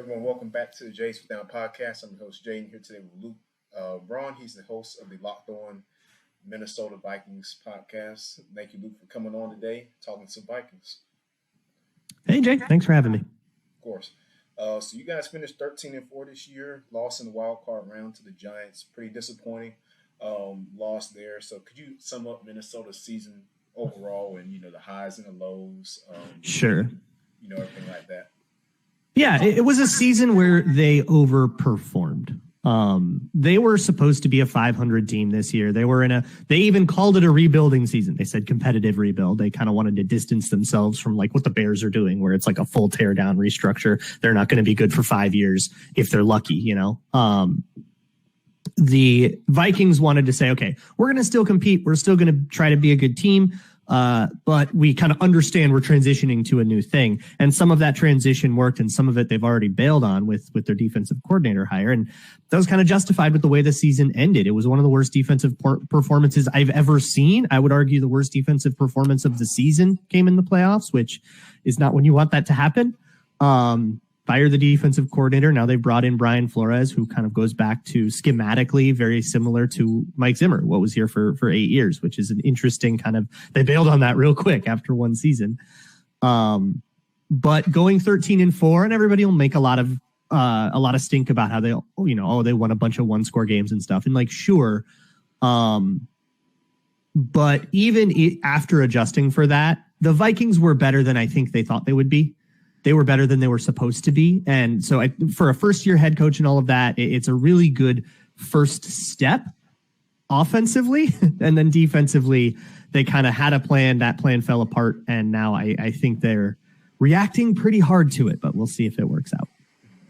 Everyone, welcome back to the Jays Sit Down Podcast. I'm your host, Jaden, here today with Luke Braun. He's the host of the Locked On Minnesota Vikings Podcast. Thank you, Luke, for coming on today, talking some Vikings. Hey, Jay. Thanks for having me. Of course. So you guys finished 13-4 this year, lost in the wild card round to the Giants. Pretty disappointing loss there. So could you sum up Minnesota's season overall and, the highs and the lows? Sure. Everything like that. Yeah, it was a season where they overperformed. They were supposed to be a 500 team this year. They even called it a rebuilding season. They said competitive rebuild. They kind of wanted to distance themselves from like what the Bears are doing, where it's like a full tear down restructure. They're not going to be good for 5 years if they're lucky, The Vikings wanted to say, okay, we're going to still compete. We're still going to try to be a good team. But we kind of understand we're transitioning to a new thing. And some of that transition worked and some of it they've already bailed on with their defensive coordinator hire. And that was kind of justified with the way the season ended. It was one of the worst defensive performances I've ever seen. I would argue the worst defensive performance of the season came in the playoffs, which is not when you want that to happen. Fire the defensive coordinator. Now they've brought in Brian Flores, who kind of goes back to schematically very similar to Mike Zimmer, what was here for 8 years, which is an interesting kind of, they bailed on that real quick after one season. But going 13-4, and everybody will make a lot of stink about how they won a bunch of 1-score games and stuff. And like, sure. But even after adjusting for that, the Vikings were better than I think they thought they would be. They were better than they were supposed to be. And so for a first-year head coach and all of that, it's a really good first step offensively. And then defensively, they kind of had a plan. That plan fell apart. And now I think they're reacting pretty hard to it, but we'll see if it works out.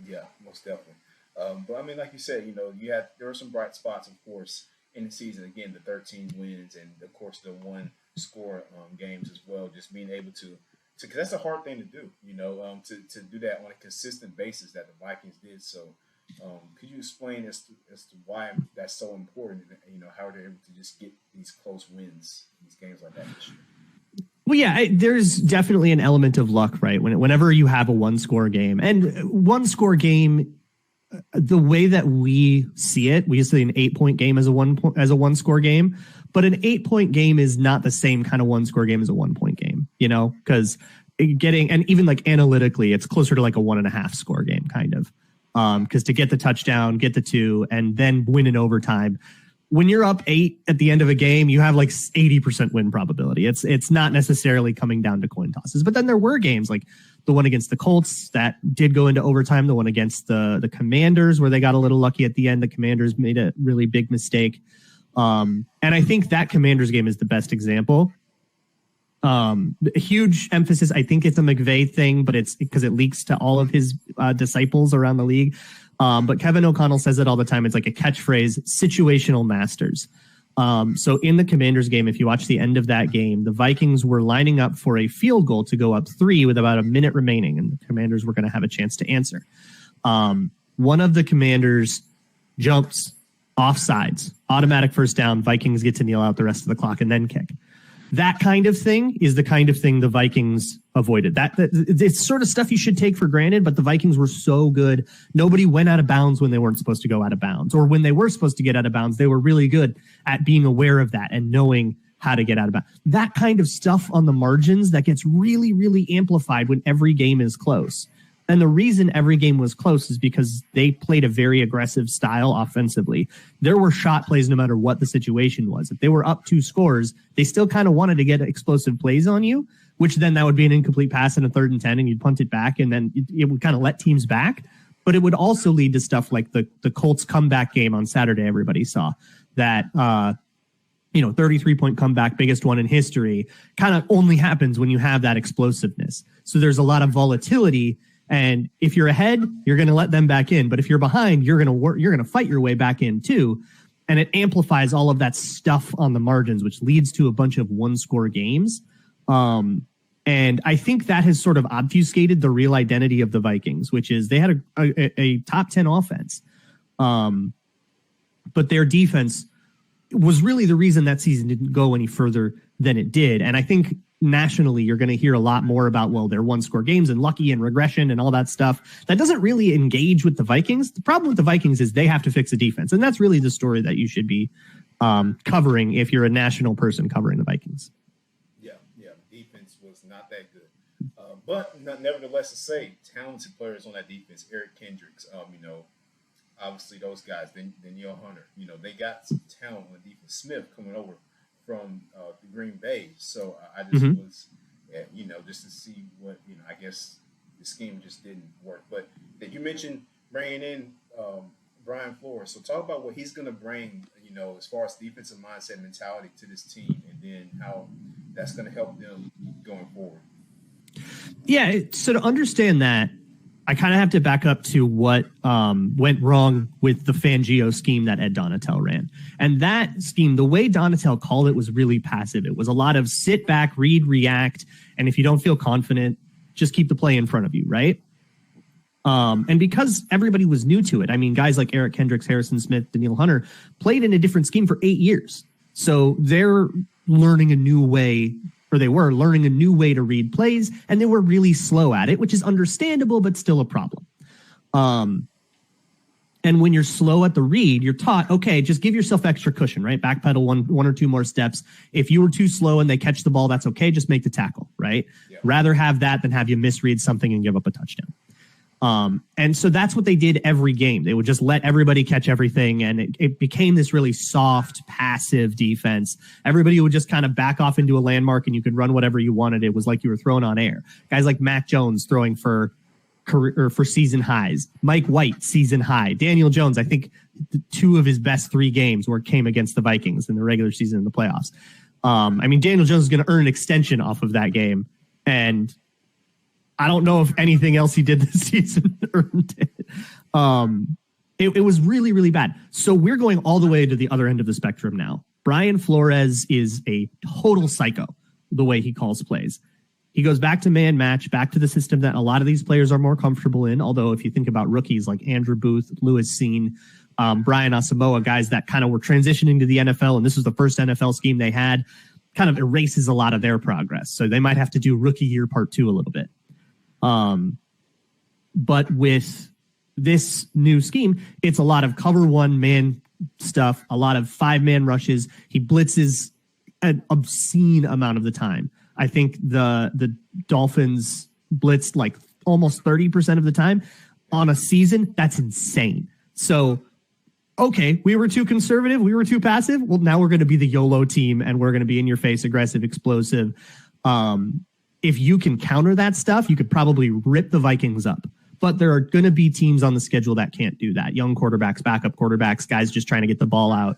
Yeah, most definitely. But I mean, like you said, there were some bright spots, of course, in the season. Again, the 13 wins and, of course, the 1-score games as well. Just being able to because that's a hard thing to do, to do that on a consistent basis that the Vikings did. So could you explain as to why that's so important, how they're able to just get these close wins, these games like that this year? Well, yeah, there's definitely an element of luck, right? Whenever you have a 1-score game, and 1-score game, the way that we see it, we see an 8-point game as a 1-score game, but an 8-point game is not the same kind of 1-score game as a 1-point game, because and even like analytically, it's closer to like a 1.5 score game kind of, because to get the touchdown, get the 2, and then win in overtime. When you're up 8 at the end of a game, you have like 80% win probability. It's not necessarily coming down to coin tosses, but then there were games like the one against the Colts that did go into overtime, the one against the Commanders where they got a little lucky at the end. The Commanders made a really big mistake. And I think that Commanders game is the best example. A huge emphasis. I think it's a McVay thing, but it's because it leaks to all of his disciples around the league. But Kevin O'Connell says it all the time. It's like a catchphrase, situational masters. So in the Commanders game, if you watch the end of that game, the Vikings were lining up for a field goal to go up 3 with about a minute remaining, and the Commanders were going to have a chance to answer. One of the Commanders jumps offsides, automatic first down. Vikings get to kneel out the rest of the clock and then kick. That kind of thing is the kind of thing the Vikings avoided. That it's sort of stuff you should take for granted, but the Vikings were so good. Nobody went out of bounds when they weren't supposed to go out of bounds, or when they were supposed to get out of bounds, they were really good at being aware of that and knowing how to get out of bounds. That kind of stuff on the margins that gets really, really amplified when every game is close. And the reason every game was close is because they played a very aggressive style offensively. There were shot plays no matter what the situation was. If they were up 2 scores, they still kind of wanted to get explosive plays on you, which then that would be an incomplete pass in a 3rd and 10, and you'd punt it back, and then it would kind of let teams back. But it would also lead to stuff like the Colts comeback game on Saturday everybody saw. That 33-point comeback, biggest one in history, kind of only happens when you have that explosiveness. So there's a lot of volatility. And if you're ahead, you're going to let them back in. But if you're behind, you're going to fight your way back in too. And it amplifies all of that stuff on the margins, which leads to a bunch of 1-score games. And I think that has sort of obfuscated the real identity of the Vikings, which is they had a top 10 offense. But their defense was really the reason that season didn't go any further than it did. And I think nationally, you're going to hear a lot more about, well, they're one-score games and lucky and regression and all that stuff. That doesn't really engage with the Vikings. The problem with the Vikings is they have to fix a defense. And that's really the story that you should be covering if you're a national person covering the Vikings. Yeah. Defense was not that good. But nevertheless, to say, talented players on that defense, Eric Kendricks, obviously those guys, then Neil Hunter, they got some talent on the defense. Smith coming over from the Green Bay. So I just was, just to see what, I guess the scheme just didn't work. But you mentioned bringing in Brian Flores. So talk about what he's going to bring, as far as defensive mindset and mentality to this team, and then how that's going to help them going forward. Yeah, so to understand that, I kind of have to back up to what went wrong with the Fangio scheme that Ed Donatel ran. And that scheme, the way Donatel called it, was really passive. It was a lot of sit back, read, react, and if you don't feel confident, just keep the play in front of you, right? And because everybody was new to it, I mean, guys like Eric Kendricks, Harrison Smith, Daniil Hunter played in a different scheme for 8 years. So they're learning a new way, or they were learning a new way to read plays, and they were really slow at it, which is understandable, but still a problem. And when you're slow at the read, you're taught, okay, just give yourself extra cushion, right? Backpedal one or two more steps. If you were too slow and they catch the ball, that's okay. Just make the tackle, right? Yeah. Rather have that than have you misread something and give up a touchdown. And so that's what they did every game. They would just let everybody catch everything, and it became this really soft, passive defense. Everybody would just kind of back off into a landmark, and you could run whatever you wanted. It was like you were throwing on air. Guys like Mac Jones throwing for season highs. Mike White, season high. Daniel Jones, I think two of his best 3 games came against the Vikings in the regular season and the playoffs. Daniel Jones is going to earn an extension off of that game, and I don't know if anything else he did this season earned it. It was really, really bad. So we're going all the way to the other end of the spectrum now. Brian Flores is a total psycho, the way he calls plays. He goes back to man match, back to the system that a lot of these players are more comfortable in. Although if you think about rookies like Andrew Booth, Lewis Seen, Brian Asamoah, guys that kind of were transitioning to the NFL, and this was the first NFL scheme they had, kind of erases a lot of their progress. So they might have to do rookie year part 2 a little bit. But with this new scheme, it's a lot of cover 1 man stuff, a lot of 5-man rushes. He blitzes an obscene amount of the time. I think the Dolphins blitzed like almost 30% of the time on a season. That's insane. So, okay, we were too conservative. We were too passive. Well, now we're going to be the YOLO team, and we're going to be in your face, aggressive, explosive. If you can counter that stuff, you could probably rip the Vikings up. But there are going to be teams on the schedule that can't do that. Young quarterbacks, backup quarterbacks, guys just trying to get the ball out,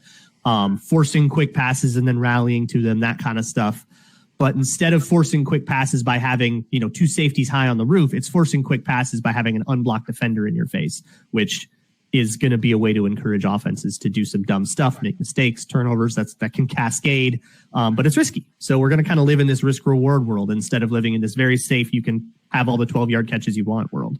forcing quick passes and then rallying to them, that kind of stuff. But instead of forcing quick passes by having, 2 safeties high on the roof, it's forcing quick passes by having an unblocked defender in your face, which is going to be a way to encourage offenses to do some dumb stuff, make mistakes, turnovers that can cascade, but it's risky. So we're going to kind of live in this risk-reward world instead of living in this very safe, you can have all the 12-yard catches you want world.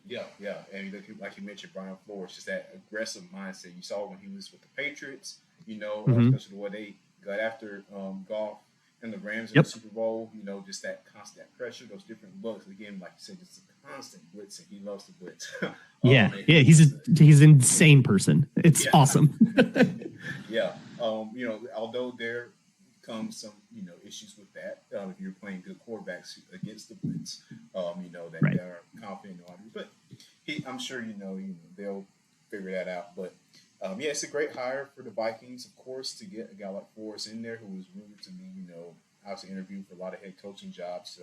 Yeah. And like you mentioned, Brian Flores, just that aggressive mindset. You saw when he was with the Patriots, especially the way they got after Goff and the Rams in the Super Bowl, just that constant pressure, those different looks. Again, like you said, just a constant blitzing. He loves to blitz. He's an insane person. It's awesome. Although there comes some, issues with that. If you're playing good quarterbacks against the blitz, that they are confident in. But I'm sure, they'll figure that out. But it's a great hire for the Vikings, of course, to get a guy like Flores in there, who was rumored to be, obviously interviewed for a lot of head coaching jobs. So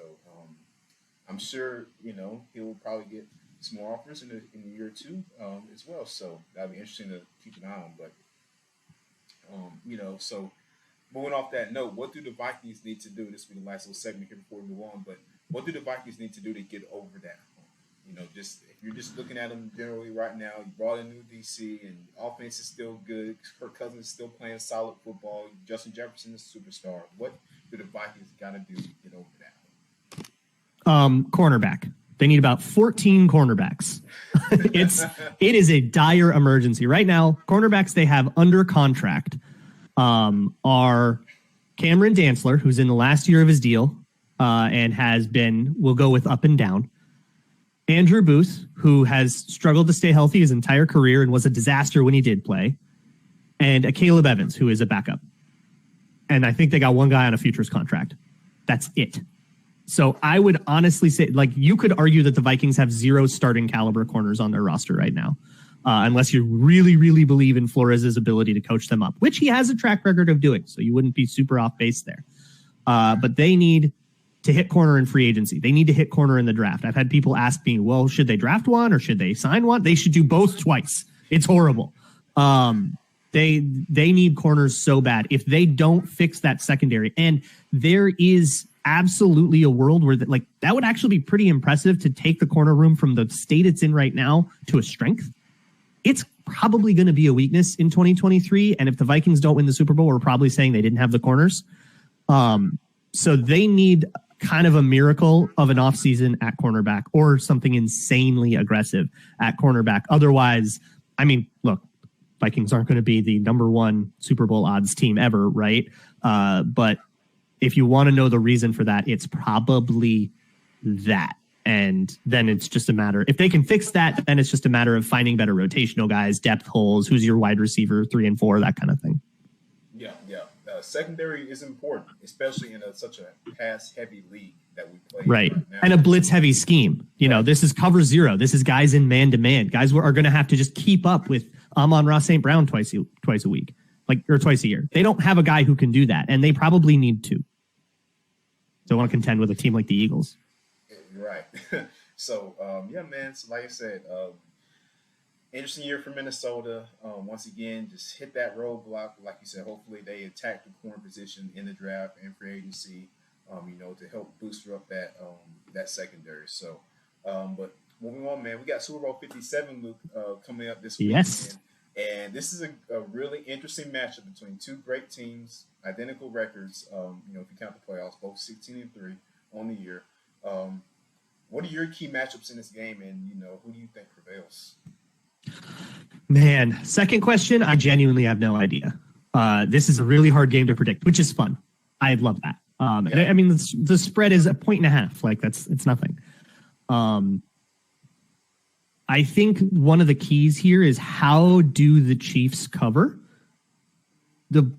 I'm sure, he will probably get some more offers in a year or 2 as well. So that'll be interesting to keep an eye on. But, so moving off that note, what do the Vikings need to do? This will be the last little segment here before we move on. But what do the Vikings need to do to get over that hump? Just if you're just looking at them generally right now, you brought in new DC and offense is still good. Kirk Cousins is still playing solid football. Justin Jefferson is a superstar. What do the Vikings got to do to get over that? Cornerback. They need about 14 cornerbacks. It is a dire emergency right now. Cornerbacks they have under contract are Cameron Dantzler, who's in the last year of his deal and will go with up and down. Andrew Booth, who has struggled to stay healthy his entire career and was a disaster when he did play. And Caleb Evans, who is a backup. And I think they got one guy on a futures contract. That's it. So I would honestly say, like, you could argue that the Vikings have 0 starting caliber corners on their roster right now, unless you really, really believe in Flores' ability to coach them up, which he has a track record of doing. So you wouldn't be super off base there. But they need to hit corner in free agency. They need to hit corner in the draft. I've had people ask me, well, should they draft one or should they sign one? They should do both twice. It's horrible. They need corners so bad. If they don't fix that secondary, and there is absolutely a world where that would actually be pretty impressive to take the corner room from the state it's in right now to a strength. It's probably going to be a weakness in 2023. And if the Vikings don't win the Super Bowl, we're probably saying they didn't have the corners. So they need kind of a miracle of an offseason at cornerback or something insanely aggressive at cornerback. Otherwise, I mean, look, Vikings aren't going to be the number 1 Super Bowl odds team ever, right? But if you want to know the reason for that, it's probably that. And then it's just a matter, if they can fix that, then it's just a matter of finding better rotational guys, depth holes, who's your wide receiver, 3 and 4, that kind of thing. Yeah. Secondary is important, especially in such a pass-heavy league that we play right now. And a blitz-heavy scheme. You know, this is cover 0. This is guys in man-to-man. Guys are going to have to just keep up with Amon-Ra St. Brown twice a week, or twice a year. They don't have a guy who can do that, and they probably need to. They want to contend with a team like the Eagles. Right. So, man. So like I said, interesting year for Minnesota. Once again, just hit that roadblock. Like you said, hopefully they attack the corner position in the draft and free agency, to help booster up that secondary. So, but moving on, man, we got Super Bowl 57, Luke, coming up this week. Yes. And this is a really interesting matchup between 2 great teams, identical records, if you count the playoffs, both 16-3 on the year. What are your key matchups in this game, and, who do you think prevails? Man, second question, I genuinely have no idea. This is a really hard game to predict, which is fun. I love that. I mean, the spread is 1.5. Like, it's nothing. I think one of the keys here is, how do the Chiefs cover? The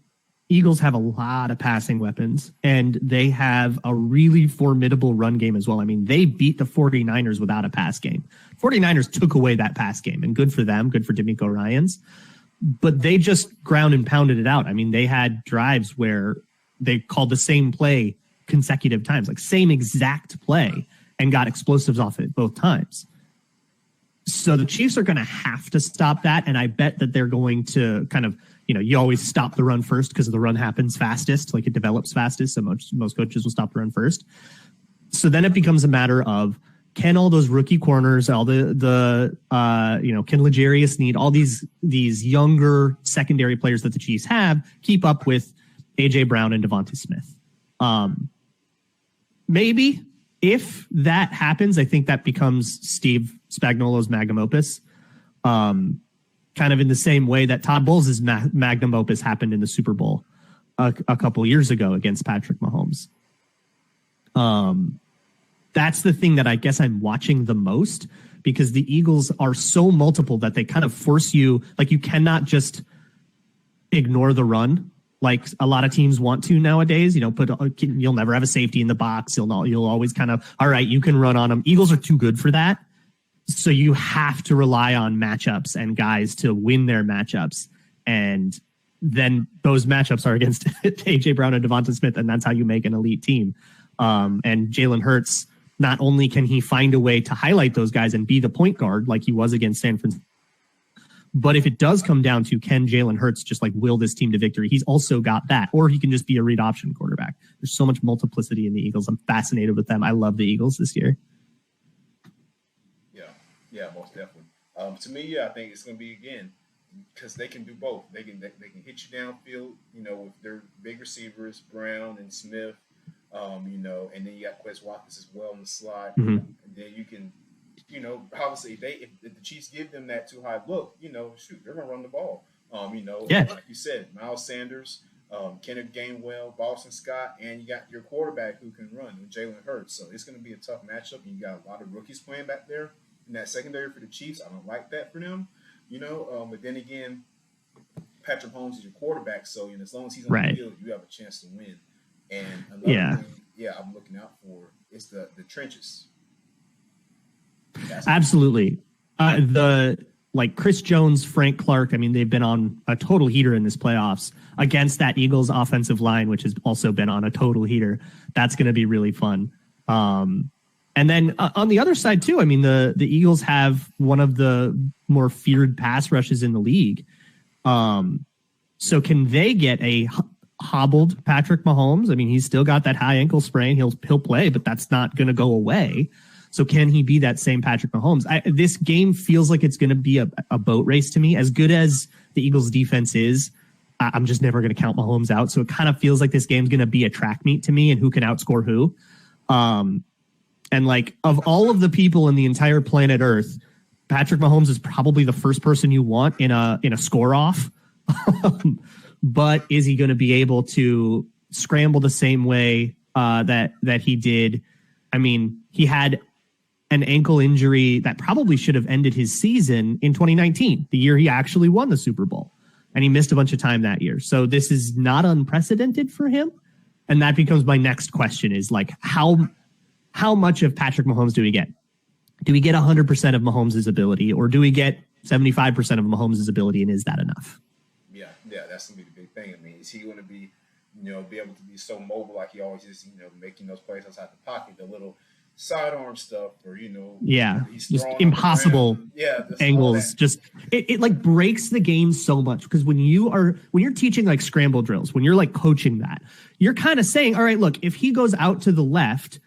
Eagles have a lot of passing weapons, and they have a really formidable run game as well. I mean, they beat the 49ers without a pass game. 49ers took away that pass game, and good for them, good for D'Amico Ryans. But they just ground and pounded it out. I mean, they had drives where they called the same play consecutive times, like same exact play, and got explosives off it both times. So the Chiefs are going to have to stop that, and I bet that they're going to kind of, you always stop the run first because the run happens fastest, like it develops fastest, so most coaches will stop the run first. So then it becomes a matter of, can all those rookie corners, all can L'Jarius Sneed, all these younger secondary players that the Chiefs have, keep up with A.J. Brown and Devonta Smith? Maybe. If that happens, I think that becomes Steve Spagnuolo's magnum opus, kind of in the same way that Todd Bowles' magnum opus happened in the Super Bowl a couple years ago against Patrick Mahomes. That's the thing that I guess I'm watching the most, because the Eagles are so multiple that they kind of force you, like, you cannot just ignore the run like a lot of teams want to nowadays. You'll never have a safety in the box. You'll always kind of, all right, you can run on them. Eagles are too good for that. So you have to rely on matchups and guys to win their matchups. And then those matchups are against A.J. Brown and Devonta Smith, and that's how you make an elite team. And Jalen Hurts, not only can he find a way to highlight those guys and be the point guard like he was against San Francisco, but if it does come down to, can Jalen Hurts just like will this team to victory, he's also got that. Or he can just be a read option quarterback. There's so much multiplicity in the Eagles. I'm fascinated with them. I love the Eagles this year. Yeah, most definitely. To me, I think it's going to be, again, because they can do both. They can hit you downfield, with their big receivers, Brown and Smith, and then you got Quez Watkins as well on the slide. Mm-hmm. And then you can, obviously if the Chiefs give them that too high look, they're going to run the ball. Like you said, Miles Sanders, Kenneth Gainwell, Boston Scott, and you got your quarterback who can run with Jalen Hurts. So it's going to be a tough matchup. You got a lot of rookies playing back there in that secondary for the Chiefs. I don't like that for them, But then again, Patrick Mahomes is your quarterback, so as long as he's on the field, you have a chance to win. And another thing, I'm looking out for is the trenches. Absolutely. Chris Jones, Frank Clark, I mean, they've been on a total heater in this playoffs against that Eagles offensive line, which has also been on a total heater. That's going to be really fun. And then on the other side, too, I mean, the Eagles have one of the more feared pass rushes in the league. So can they get a hobbled Patrick Mahomes? I mean, he's still got that high ankle sprain. He'll play, but that's not going to go away. So can he be that same Patrick Mahomes? This game feels like it's going to be a boat race to me. As good as the Eagles defense is, I'm just never going to count Mahomes out. So it kind of feels like this game's going to be a track meet to me and who can outscore who. And of all of the people in the entire planet Earth, Patrick Mahomes is probably the first person you want in a score off. But is he going to be able to scramble the same way that he did? I mean, he had an ankle injury that probably should have ended his season in 2019, the year he actually won the Super Bowl. And he missed a bunch of time that year. So this is not unprecedented for him. And that becomes my next question is how much of Patrick Mahomes do we get? Do we get 100% of Mahomes' ability, or do we get 75% of Mahomes' ability, and is that enough? Yeah, that's going to be the big thing. I mean, is he going to be, be able to be so mobile like he always is, making those plays outside the pocket, the little sidearm stuff, or he's just impossible angles. Just it breaks the game so much, because when you're teaching scramble drills, when you're coaching that, you're kind of saying, all right, look, if he goes out to the left,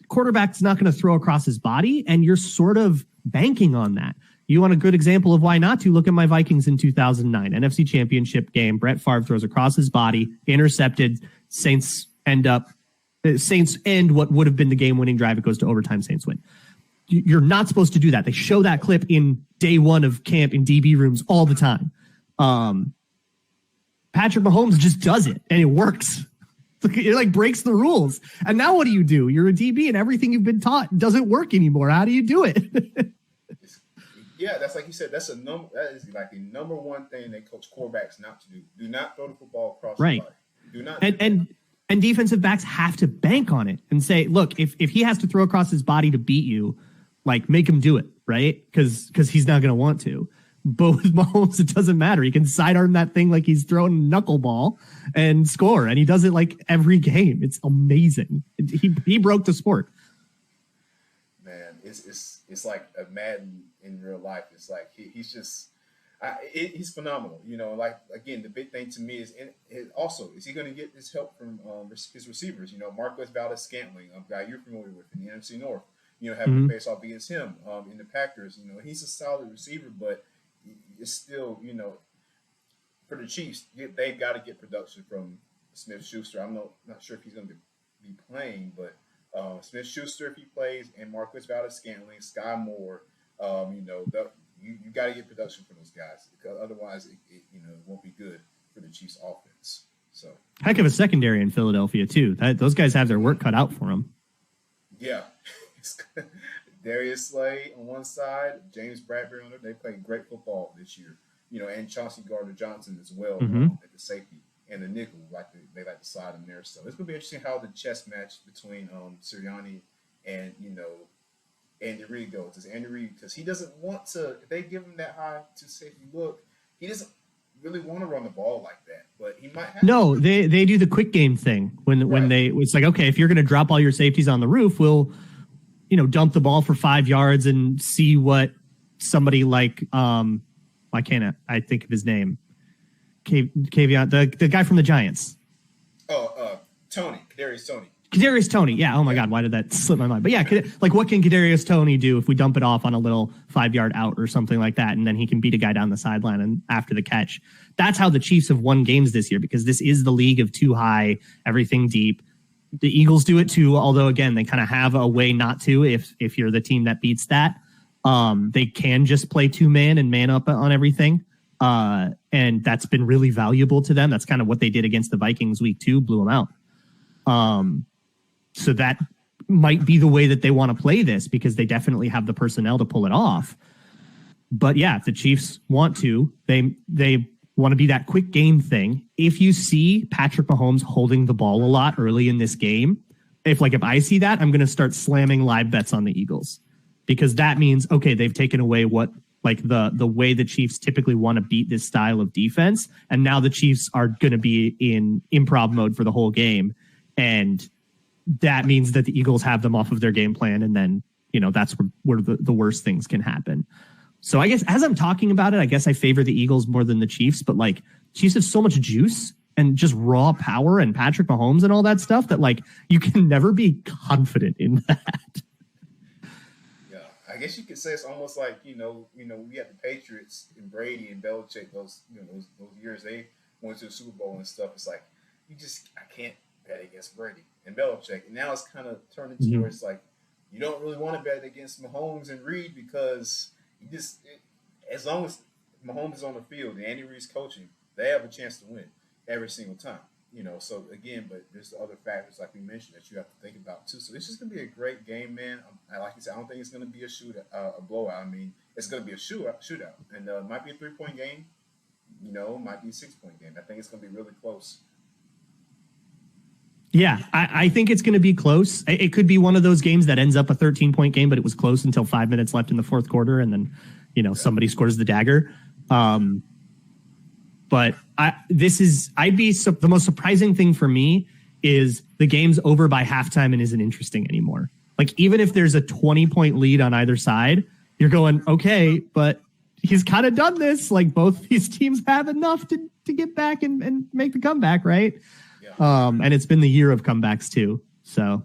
quarterback's not going to throw across his body, and you're sort of banking on that. You want a good example of why not to? Look at my Vikings in 2009 NFC Championship game. Brett Favre throws across his body, intercepted. Saints end what would have been the game-winning drive. It goes to overtime. Saints win. You're not supposed to do that. They show that clip in day one of camp in DB rooms all the time. Patrick Mahomes just does it, and it works. It breaks the rules. And now what do? You're a DB, and everything you've been taught doesn't work anymore. How do you do it? Yeah, that's like you said. That is the number one thing they coach quarterbacks not to do. Do not throw the football across the body. Do not. And defensive backs have to bank on it and say, look, if he has to throw across his body to beat you, make him do it, right? Because he's not going to want to. But with Mahomes, it doesn't matter. He can sidearm that thing like he's throwing a knuckleball and score, and he does it every game. It's amazing. He broke the sport. Man, it's like a Madden in real life. It's he's just he's phenomenal. Again, the big thing to me is is he going to get his help from his receivers? Marquez Valdes-Scantling, a guy you're familiar with in the NFC North. Having to face off against him in the Packers. He's a solid receiver, but it's still, for the Chiefs, they've got to get production from Smith-Schuster. I'm not sure if he's going to be playing, but Smith-Schuster, if he plays, and Marquez Valdes-Scantling, Sky Moore, you got to get production from those guys, because otherwise it won't be good for the Chiefs offense. So heck of a secondary in Philadelphia too. Those guys have their work cut out for them. Yeah. Darius Slay on one side, James Bradbury on the other. They played great football this year, and Chauncey Gardner-Johnson as well at the safety and the nickel, they like to slide him there. So it's gonna be interesting how the chess match between Sirianni and Andy Reid goes. Does Andy Reid, because he doesn't want to, if they give him that high to safety look, he doesn't really want to run the ball like that, but he might have to. They do the quick game thing when it's okay, if you're gonna drop all your safeties on the roof, we'll dump the ball for 5 yards and see what somebody I think of his name. Kavion, the guy from the Giants. Kadarius Toney. Yeah. Oh my God. Why did that slip my mind? But yeah, what can Kadarius Toney do if we dump it off on a little 5 yard out or something like that? And then he can beat a guy down the sideline and after the catch. That's how the Chiefs have won games this year, because this is the league of too high, everything deep. The Eagles do it too, although again, they kind of have a way not to. If you're the team that beats that, they can just play 2-man and man up on everything. and that's been really valuable to them. That's kind of what they did against the Vikings week 2, blew them out. So that might be the way that they want to play this, because they definitely have the personnel to pull it off. But yeah, if the Chiefs want to, they want to be that quick game thing. If you see Patrick Mahomes holding the ball a lot early in this game, if I see that, I'm going to start slamming live bets on the Eagles, because that means, okay, they've taken away what the way the Chiefs typically want to beat this style of defense. And now the Chiefs are going to be in improv mode for the whole game. And that means that the Eagles have them off of their game plan. And then, that's where the worst things can happen. So I guess as I'm talking about it, I guess I favor the Eagles more than the Chiefs, but Chiefs have so much juice and just raw power and Patrick Mahomes and all that stuff that you can never be confident in that. Yeah, I guess you could say it's almost like, we had the Patriots and Brady and Belichick, those years they went to the Super Bowl and stuff. It's like, I can't bet against Brady and Belichick. And now it's kind of turning towards you don't really want to bet against Mahomes and Reed, because as long as Mahomes is on the field and Andy Reid's coaching, they have a chance to win every single time. So again, but there's other factors like we mentioned that you have to think about too. So this is going to be a great game, man. Like you said, I don't think it's going to be a blowout. I mean, it's going to be a shootout, and it might be a 3-point game. It might be a 6-point game. I think it's going to be really close. Yeah, I think it's going to be close. It could be one of those games that ends up a 13-point game, but it was close until 5 minutes left in the fourth quarter, and then, somebody scores the dagger. But the most surprising thing for me is the game's over by halftime and isn't interesting anymore. Even if there's a 20-point lead on either side, you're going, okay, but he's kind of done this. Both these teams have enough to get back and make the comeback, right? And it's been the year of comebacks too. So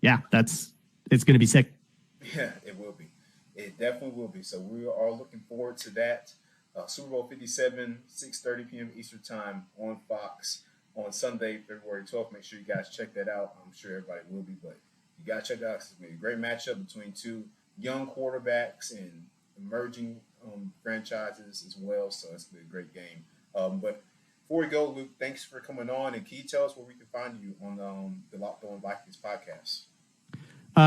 yeah, it's going to be sick. Yeah, it will be. It definitely will be. So we are looking forward to that. Super Bowl 57, 6:30 p.m. Eastern time on Fox on Sunday, February 12th. Make sure you guys check that out. I'm sure everybody will be, but you got to check it out. It's going to be a great matchup between two young quarterbacks and emerging franchises as well. So it's going to be a great game. But before we go, Luke, thanks for coming on. And can you tell us where we can find you on the Locked On Vikings podcast?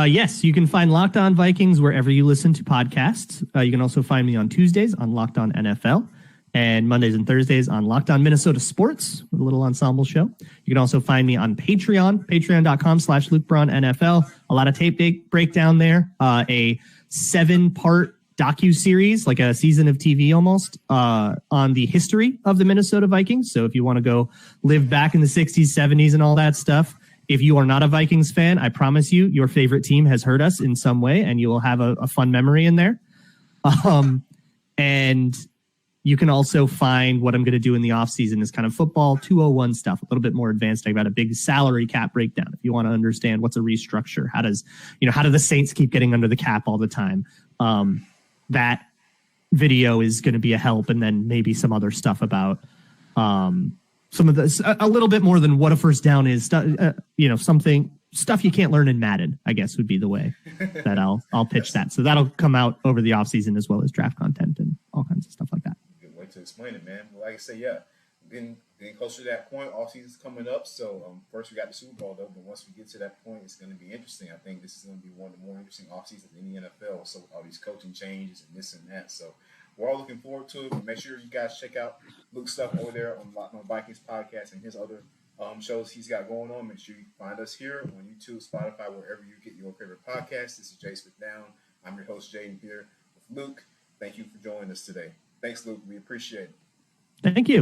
Yes, you can find Locked On Vikings wherever you listen to podcasts. You can also find me on Tuesdays on Locked On NFL, and Mondays and Thursdays on Locked On Minnesota Sports with a little ensemble show. You can also find me on Patreon, patreon.com/Luke Braun NFL. A lot of tape breakdown there. A 7-part docu-series, like a season of TV almost, on the history of the Minnesota Vikings. So if you want to go live back in the 60s, 70s, and all that stuff, if you are not a Vikings fan, I promise you, your favorite team has hurt us in some way, and you will have a fun memory in there. And you can also find what I'm going to do in the offseason is kind of football 201 stuff, a little bit more advanced. I've got a big salary cap breakdown. If you want to understand what's a restructure, how do the Saints keep getting under the cap all the time? That video is going to be a help, and then maybe some other stuff about some of the a little bit more than what a first down is. Stuff you can't learn in Madden, I guess would be the way that I'll pitch that. So that'll come out over the offseason as well as draft content and all kinds of stuff like that. Good way to explain it, man. Well, like I say, yeah, getting closer to that point, offseason's coming up. So first we got the Super Bowl, though, but once we get to that point, it's going to be interesting. I think this is going to be one of the more interesting off seasons in the NFL. So all these coaching changes and this and that. So we're all looking forward to it. But make sure you guys check out Luke's stuff over there on Locked On Vikings podcast and his other shows he's got going on. Make sure you find us here on YouTube, Spotify, wherever you get your favorite podcast. This is Jay Smith Down. I'm your host, Jaden, here with Luke. Thank you for joining us today. Thanks, Luke. We appreciate it. Thank you.